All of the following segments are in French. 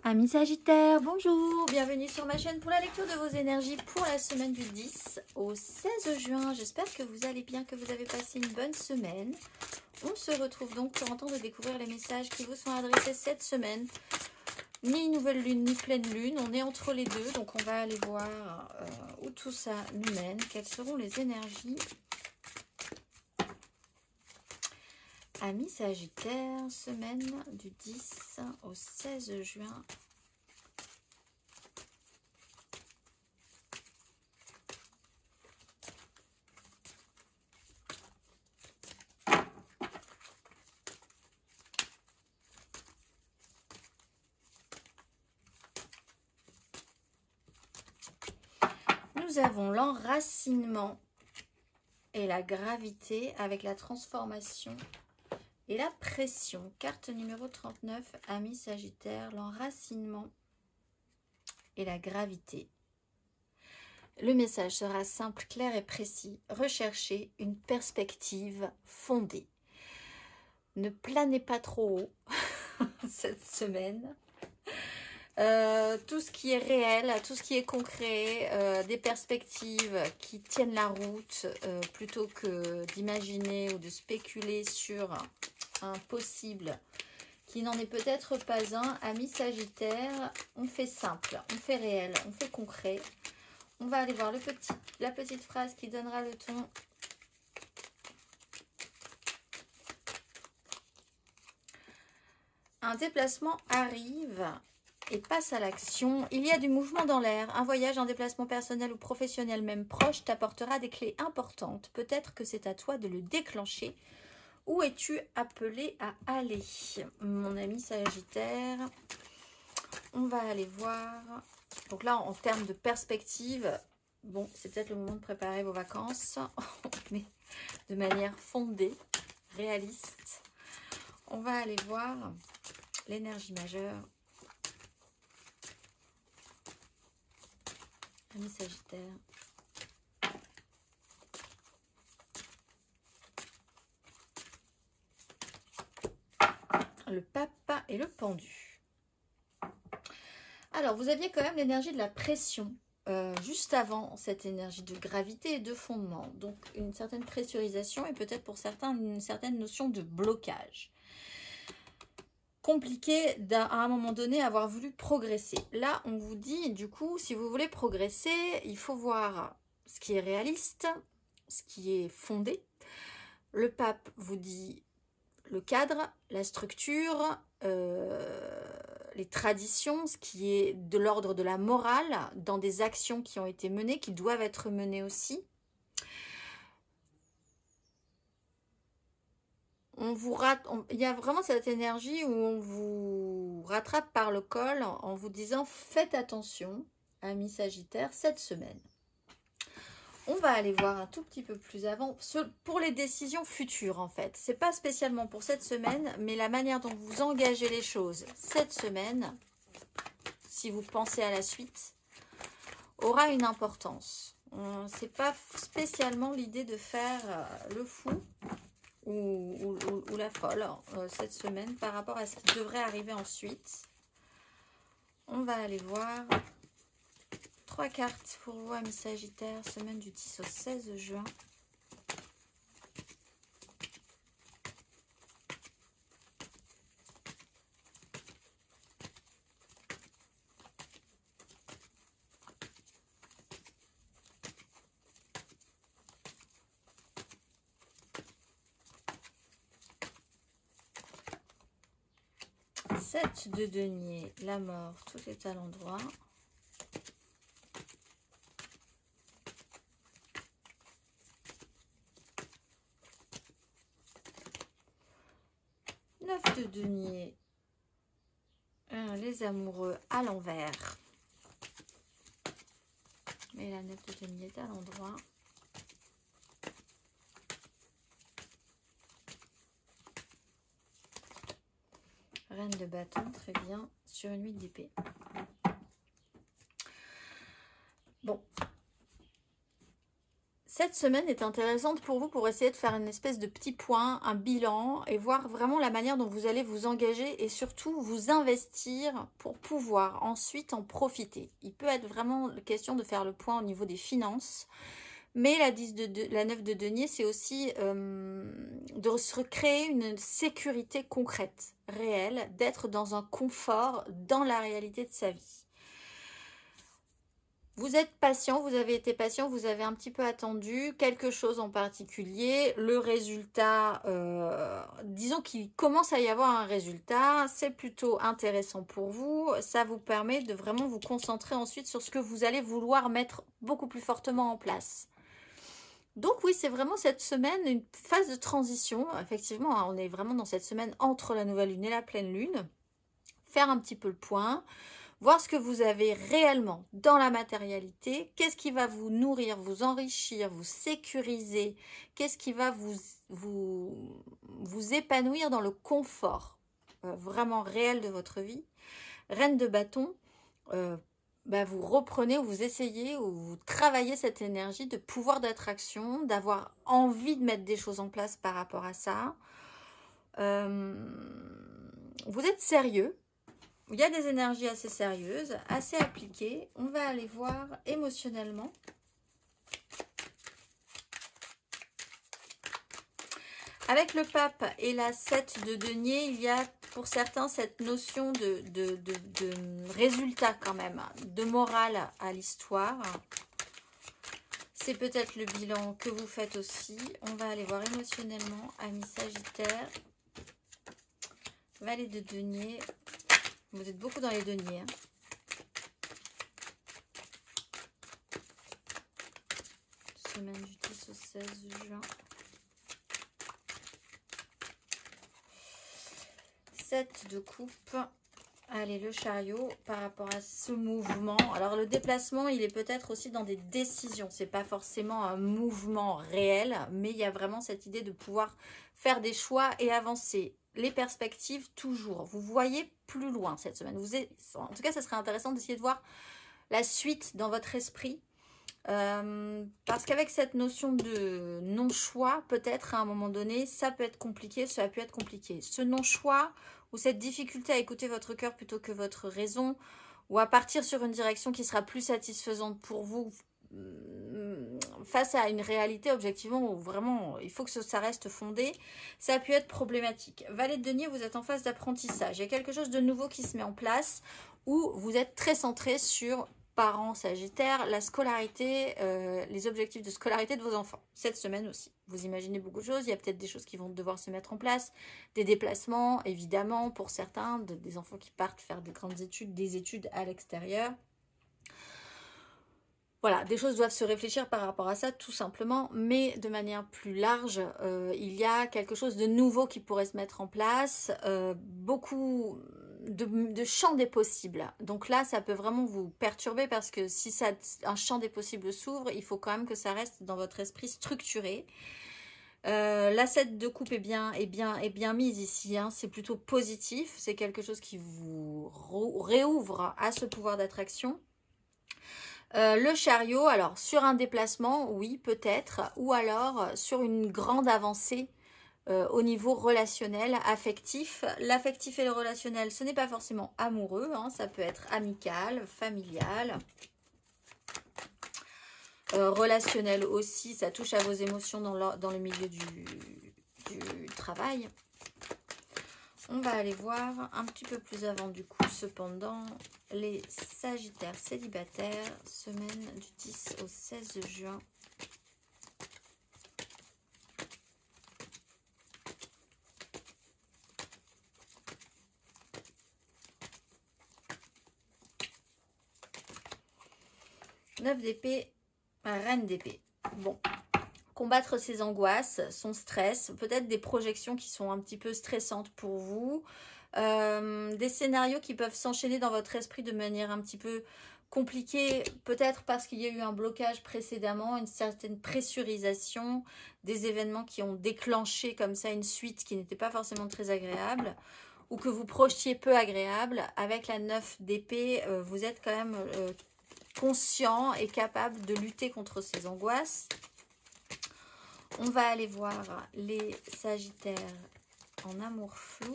Amis Sagittaires, bonjour, bienvenue sur ma chaîne pour la lecture de vos énergies pour la semaine du 10 au 16 juin. J'espère que vous allez bien, que vous avez passé une bonne semaine. On se retrouve donc pour entendre et découvrir les messages qui vous sont adressés cette semaine. Ni nouvelle lune, ni pleine lune, on est entre les deux, donc on va aller voir où tout ça nous mène, quelles seront les énergies. Amis Sagittaires, semaine du 10 au 16 juin. Nous avons l'enracinement et la gravité avec la transformation et la pression. Carte numéro 39, amis Sagittaire, l'enracinement et la gravité. Le message sera simple, clair et précis. Recherchez une perspective fondée. Ne planez pas trop haut cette semaine. Tout ce qui est réel, tout ce qui est concret, des perspectives qui tiennent la route plutôt que d'imaginer ou de spéculer sur un possible qui n'en est peut-être pas un. Amis Sagittaire, on fait simple, on fait réel, on fait concret. On va aller voir la petite phrase qui donnera le ton. Un déplacement arrive et passe à l'action. Il y a du mouvement dans l'air. Un voyage, un déplacement personnel ou professionnel, même proche, t'apportera des clés importantes. Peut-être que c'est à toi de le déclencher. Où es-tu appelé à aller, mon ami Sagittaire? On va aller voir. Donc là, en termes de perspective, bon, c'est peut-être le moment de préparer vos vacances, mais de manière fondée, réaliste. On va aller voir l'énergie majeure. Amis Sagittaire. Le pape et le pendu. Alors, vous aviez quand même l'énergie de la pression juste avant cette énergie de gravité et de fondement. Donc, une certaine pressurisation et peut-être pour certains une certaine notion de blocage. Compliqué à un moment donné avoir voulu progresser. Là, on vous dit, du coup, si vous voulez progresser, il faut voir ce qui est réaliste, ce qui est fondé. Le pape vous dit le cadre, la structure, les traditions, ce qui est de l'ordre de la morale, dans des actions qui ont été menées, qui doivent être menées aussi. Il y a vraiment cette énergie où on vous rattrape par le col en vous disant faites attention, amis Sagittaire, cette semaine. On va aller voir un tout petit peu plus avant pour les décisions futures en fait. C'est pas spécialement pour cette semaine, mais la manière dont vous engagez les choses cette semaine, si vous pensez à la suite, aura une importance. C'est pas spécialement l'idée de faire le fou ou la folle cette semaine par rapport à ce qui devrait arriver ensuite. On va aller voir 3 cartes pour vous, amis Sagittaire, semaine du 10 au 16 juin. Sept de denier, la mort, tout est à l'endroit. De denier, les amoureux à l'envers, mais la 9 de denier est à l'endroit. Reine de bâton, très bien, sur une 8 d'épée. Bon, Cette semaine est intéressante pour vous pour essayer de faire une espèce de petit point, un bilan et voir vraiment la manière dont vous allez vous engager et surtout vous investir pour pouvoir ensuite en profiter. Il peut être vraiment question de faire le point au niveau des finances, mais la 9 de denier, c'est aussi de se recréer une sécurité concrète, réelle, d'être dans un confort dans la réalité de sa vie. Vous êtes patient, vous avez été patient, vous avez un petit peu attendu quelque chose en particulier. Le résultat, disons qu'il commence à y avoir un résultat, c'est plutôt intéressant pour vous. Ça vous permet de vraiment vous concentrer ensuite sur ce que vous allez vouloir mettre beaucoup plus fortement en place. Donc oui, c'est vraiment cette semaine une phase de transition. Effectivement, hein, on est vraiment dans cette semaine entre la nouvelle lune et la pleine lune. Faire un petit peu le point. Voir ce que vous avez réellement dans la matérialité, qu'est-ce qui va vous nourrir, vous enrichir, vous sécuriser, qu'est-ce qui va vous épanouir dans le confort vraiment réel de votre vie. Reine de bâton, vous reprenez ou vous essayez ou vous travaillez cette énergie de pouvoir d'attraction, d'avoir envie de mettre des choses en place par rapport à ça. Vous êtes sérieux. Il y a des énergies assez sérieuses, assez appliquées. On va aller voir émotionnellement. Avec le pape et la 7 de denier, il y a pour certains cette notion de résultat quand même, de morale à l'histoire. C'est peut-être le bilan que vous faites aussi. On va aller voir émotionnellement, amis Sagittaire. Valet de denier. Vous êtes beaucoup dans les deniers. Hein. Semaine du 10 au 16 juin. 7 de coupe. Allez, le chariot par rapport à ce mouvement. Alors, le déplacement, il est peut-être aussi dans des décisions. Ce n'est pas forcément un mouvement réel, mais il y a vraiment cette idée de pouvoir faire des choix et avancer. Les perspectives, toujours. Vous voyez plus loin cette semaine. En tout cas, ça serait intéressant d'essayer de voir la suite dans votre esprit. Parce qu'avec cette notion de non-choix, peut-être à un moment donné, ça peut être compliqué, ça a pu être compliqué. Ce non-choix ou cette difficulté à écouter votre cœur plutôt que votre raison, ou à partir sur une direction qui sera plus satisfaisante pour vous, face à une réalité objectivement où vraiment il faut que ça reste fondé, ça a pu être problématique. Valet de denier, vous êtes en phase d'apprentissage. Il y a quelque chose de nouveau qui se met en place où vous êtes très centré sur parents sagittaires, la scolarité, les objectifs de scolarité de vos enfants. Cette semaine aussi. Vous imaginez beaucoup de choses. Il y a peut-être des choses qui vont devoir se mettre en place. Des déplacements, évidemment, pour certains, des enfants qui partent faire des grandes études, des études à l'extérieur. Voilà, des choses doivent se réfléchir par rapport à ça, tout simplement, mais de manière plus large, il y a quelque chose de nouveau qui pourrait se mettre en place, beaucoup de champs des possibles. Donc là, ça peut vraiment vous perturber parce que si un champ des possibles s'ouvre, il faut quand même que ça reste dans votre esprit structuré. La 7 de coupe est bien mise ici, hein. C'est plutôt positif, c'est quelque chose qui vous réouvre à ce pouvoir d'attraction. Le chariot, alors sur un déplacement, oui peut-être, ou alors sur une grande avancée au niveau relationnel, affectif. L'affectif et le relationnel, ce n'est pas forcément amoureux, hein, ça peut être amical, familial. Relationnel aussi, ça touche à vos émotions dans le milieu du travail. On va aller voir un petit peu plus avant du coup, cependant, les Sagittaires célibataires, semaine du 10 au 16 juin. Neuf d'épée, reine d'épée. Bon. Combattre ses angoisses, son stress, peut-être des projections qui sont un petit peu stressantes pour vous, des scénarios qui peuvent s'enchaîner dans votre esprit de manière un petit peu compliquée, peut-être parce qu'il y a eu un blocage précédemment, une certaine pressurisation, des événements qui ont déclenché comme ça une suite qui n'était pas forcément très agréable, ou que vous projetiez peu agréable. Avec la 9 d'épée, vous êtes quand même conscient et capable de lutter contre ces angoisses. On va aller voir les Sagittaires en amour flou.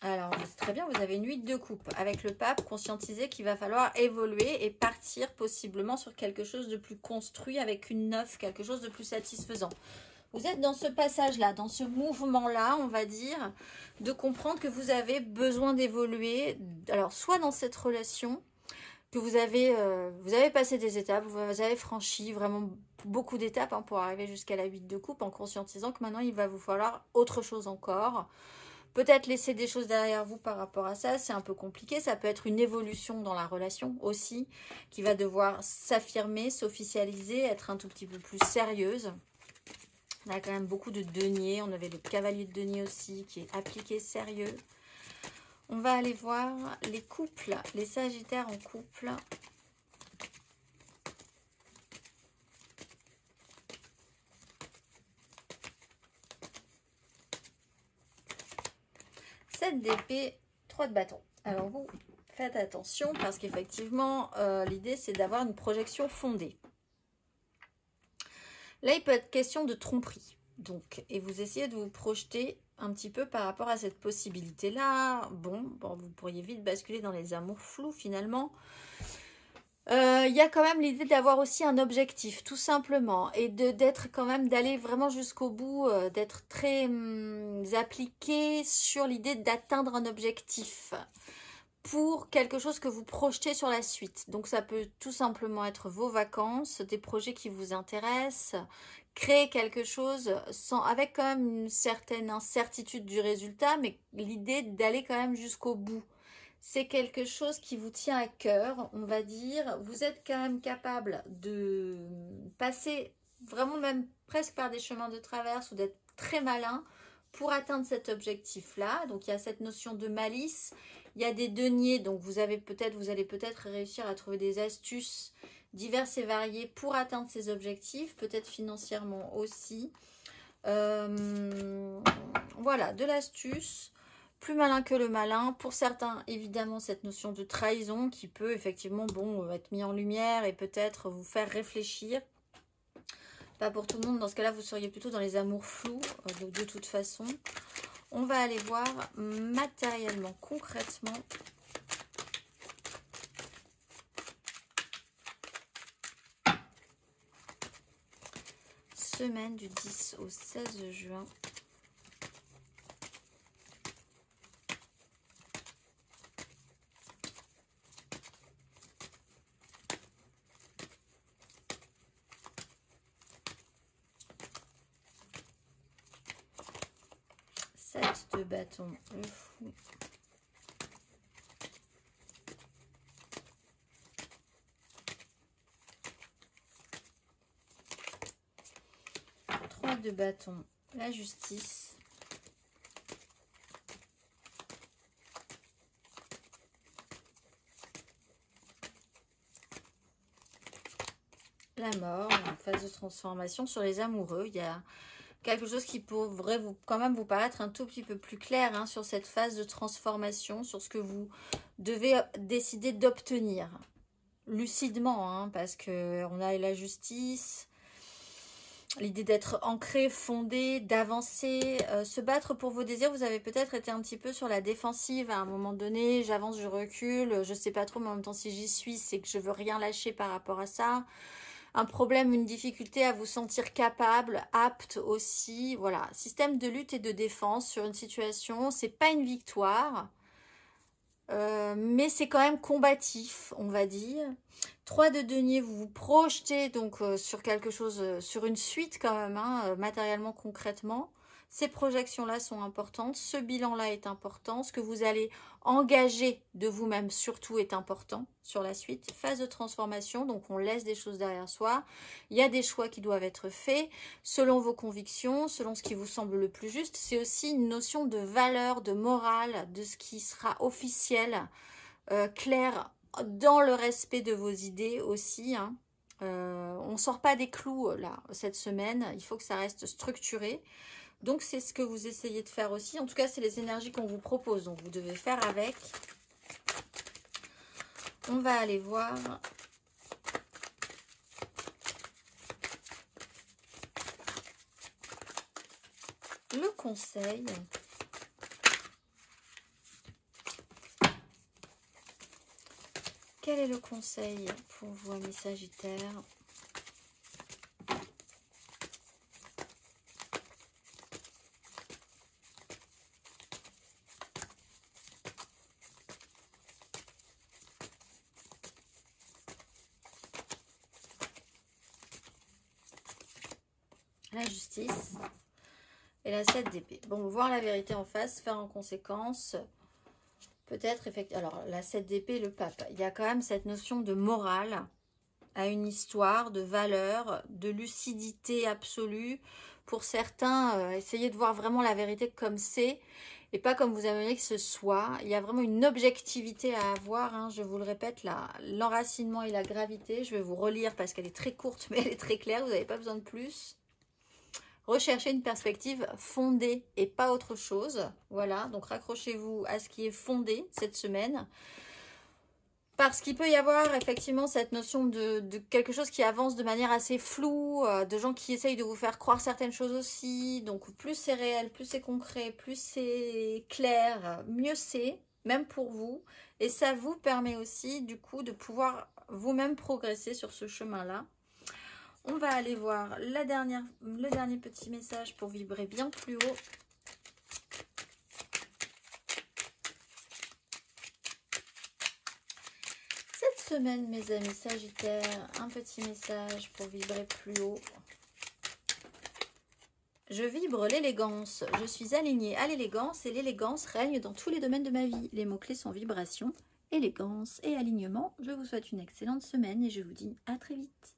Alors, c'est très bien, vous avez une 8 de coupe avec le pape, conscientisé qu'il va falloir évoluer et partir possiblement sur quelque chose de plus construit avec une 9, quelque chose de plus satisfaisant. Vous êtes dans ce passage-là, dans ce mouvement-là, on va dire, de comprendre que vous avez besoin d'évoluer. Alors, soit dans cette relation, que vous avez passé des étapes, vous avez franchi vraiment beaucoup d'étapes pour arriver jusqu'à la 8 de coupe en conscientisant que maintenant, il va vous falloir autre chose encore. Peut-être laisser des choses derrière vous par rapport à ça, c'est un peu compliqué. Ça peut être une évolution dans la relation aussi, qui va devoir s'affirmer, s'officialiser, être un tout petit peu plus sérieuse. On a quand même beaucoup de deniers. On avait le cavalier de denier aussi, qui est appliqué sérieux. On va aller voir les couples, les Sagittaires en couple. D'épée, 3 de bâton. Alors vous faites attention parce qu'effectivement l'idée c'est d'avoir une projection fondée. Là il peut être question de tromperie, donc, et vous essayez de vous projeter un petit peu par rapport à cette possibilité là. Bon, vous pourriez vite basculer dans les amours flous finalement. Il y a quand même l'idée d'avoir aussi un objectif, tout simplement, et d'être quand même, d'aller vraiment jusqu'au bout, d'être très appliqué sur l'idée d'atteindre un objectif pour quelque chose que vous projetez sur la suite. Donc ça peut tout simplement être vos vacances, des projets qui vous intéressent, créer quelque chose avec quand même une certaine incertitude du résultat, mais l'idée d'aller quand même jusqu'au bout. C'est quelque chose qui vous tient à cœur, on va dire. Vous êtes quand même capable de passer vraiment même presque par des chemins de traverse ou d'être très malin pour atteindre cet objectif-là. Donc, il y a cette notion de malice. Il y a des deniers, donc vous allez peut-être réussir à trouver des astuces diverses et variées pour atteindre ces objectifs, peut-être financièrement aussi. Voilà, de l'astuce. Plus malin que le malin. Pour certains, évidemment, cette notion de trahison qui peut effectivement être mis en lumière et peut-être vous faire réfléchir. Pas pour tout le monde. Dans ce cas-là, vous seriez plutôt dans les amours flous de toute façon. On va aller voir matériellement, concrètement. Semaine du 10 au 16 juin. De bâton, le fou. Trois de bâton, la justice. La mort, en phase de transformation. Sur les amoureux, il y a quelque chose qui pourrait quand même vous paraître un tout petit peu plus clair sur cette phase de transformation, sur ce que vous devez décider d'obtenir lucidement, parce qu'on a la justice, l'idée d'être ancré, fondé, d'avancer, se battre pour vos désirs. Vous avez peut-être été un petit peu sur la défensive à un moment donné, j'avance, je recule, je sais pas trop, mais en même temps si j'y suis, c'est que je veux rien lâcher par rapport à ça. Un problème, une difficulté à vous sentir capable, apte aussi. Voilà, système de lutte et de défense sur une situation. C'est pas une victoire, mais c'est quand même combatif, on va dire. 3 de denier, vous vous projetez donc sur quelque chose, sur une suite quand même, matériellement, concrètement. Ces projections-là sont importantes, ce bilan-là est important, ce que vous allez engager de vous-même surtout est important sur la suite. Phase de transformation, donc on laisse des choses derrière soi. Il y a des choix qui doivent être faits selon vos convictions, selon ce qui vous semble le plus juste. C'est aussi une notion de valeur, de morale, de ce qui sera officiel, clair, dans le respect de vos idées aussi. On ne sort pas des clous là cette semaine, il faut que ça reste structuré. Donc, c'est ce que vous essayez de faire aussi. En tout cas, c'est les énergies qu'on vous propose. Donc, vous devez faire avec. On va aller voir le conseil. Quel est le conseil pour vous, amis Sagittaires? La justice et la 7 d'épée. Bon, voir la vérité en face, faire en conséquence. Peut-être, effectivement. Alors, la 7 d'épée, le pape. Il y a quand même cette notion de morale à une histoire, de valeur, de lucidité absolue. Pour certains, essayez de voir vraiment la vérité comme c'est et pas comme vous aimeriez que ce soit. Il y a vraiment une objectivité à avoir, hein, je vous le répète, l'enracinement et la gravité. Je vais vous relire parce qu'elle est très courte, mais elle est très claire, vous n'avez pas besoin de plus. Recherchez une perspective fondée et pas autre chose. Voilà, donc raccrochez-vous à ce qui est fondé cette semaine. Parce qu'il peut y avoir effectivement cette notion de quelque chose qui avance de manière assez floue, de gens qui essayent de vous faire croire certaines choses aussi. Donc plus c'est réel, plus c'est concret, plus c'est clair, mieux c'est, même pour vous. Et ça vous permet aussi du coup de pouvoir vous-même progresser sur ce chemin-là. On va aller voir le dernier petit message pour vibrer bien plus haut. Cette semaine, mes amis Sagittaires, un petit message pour vibrer plus haut. Je vibre l'élégance. Je suis alignée à l'élégance et l'élégance règne dans tous les domaines de ma vie. Les mots-clés sont vibration, élégance et alignement. Je vous souhaite une excellente semaine et je vous dis à très vite.